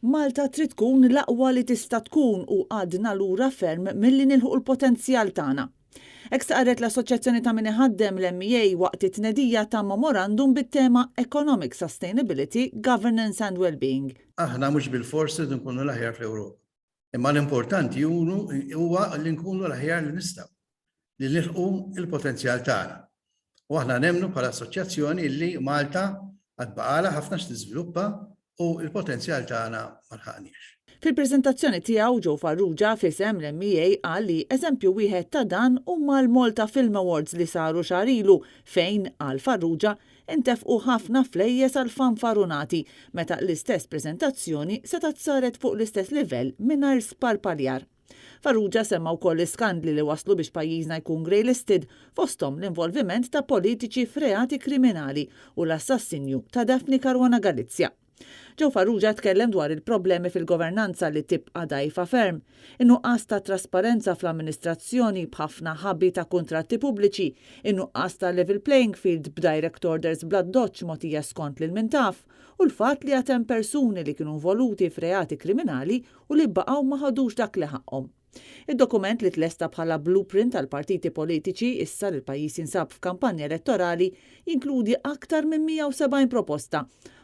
Malta trid tkun l-aqwa li tista' tkun u għadna lura ferm milli nilħu l-potenzjal tagħna. Hekk staqret l-Assoċjazzjoni ta' min iħaddem l-MEA waqt it-tnedija ta' memorandum bit-tema Economic Sustainability, Governance and Wellbeing. Aħna mhux bil-forsi nkunu l-aħjar fl-Ewropa. Imma l-importanti huwa li nkunu l-aħjar li nistgħu li nilħqu il-potenzjal tagħna. U aħna nemmnu bħala assoċjazzjoni li Malta għad baqala ħafna x'tiżviluppa u l-potenzjal tagħna ma lħaqniex. Fil-preżentazzjoni tiegħu Joe Farrugia f'isem l-MEA qal li eżempju wieħed ta' dan huma l-Malta Film Awards li saru xahar ilu fejn għal Farrugia intefqu ħafna flejjes għal fanfarunati meta l-istess preżentazzjoni seta' saret fuq l-istess livell mingħajr sparpaljar. Farrugia semma wkoll iskandli li waslu biex pajjiżna jkun greylisted fosthom l-involviment ta' politiċi f'reati kriminali u l-assassinju ta' Daphne Caruana Galizia. Joe Farrugia tkellem dwar il-problemi fil-governanza li tibqa' dgħajfa ferm, in-nuqqas ta' trasparenza fl-amministrazzjoni b'ħafna ħabbi ta' kuntratti pubbliċi, in-nuqqas ta' level playing field b'direct orders bla doċċ mogħtija skont lil min taf, u l-fatt li għatem persuni li kienu involuti f'reati kriminali u li baqgħu ma ħadux dak li ħaqhom. Id-dokument li tlesta bħala blueprint tal partiti politiċi issa li l-pajjiż jinsab f'kampanja elettorali jinkludi aktar minn 170 proposta,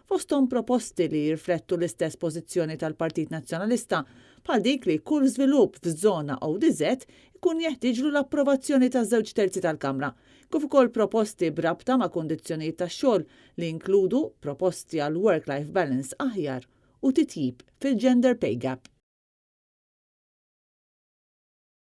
fosthom proposti li jirflettu l-istess pożizzjoni tal-Partit Nazzjonalista bħal dik li kull żvilupp f'żona ODZ ikun jeħtieġlu l-approvazzjoni taż-żewġ terzi tal-Kamra, kif ukoll proposti brabta ma' kundizzjonijiet tax-xogħol li jinkludu proposti għal work-life balance aħjar u titjib fil-gender pay gap.